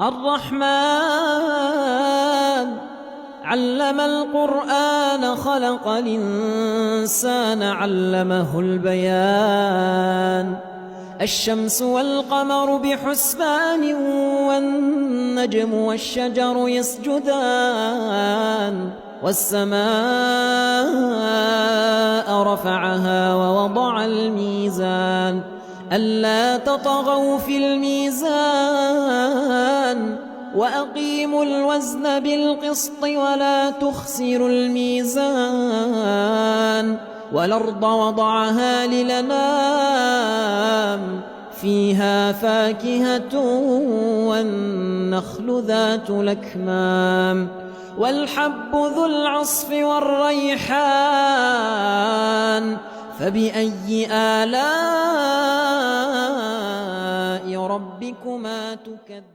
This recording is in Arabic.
الرحمن علم القرآن خلق الإنسان علمه البيان الشمس والقمر بحسبان والنجم والشجر يسجدان والسماء رفعها ووضع الميزان ألا تطغوا في الميزان وأقيموا الوزن بالقسط ولا تخسروا الميزان والأرض وضعها للأنام فيها فاكهة والنخل ذات الأكمام والحب ذو العصف والريحان فبأي آلاء ربكما تكذبان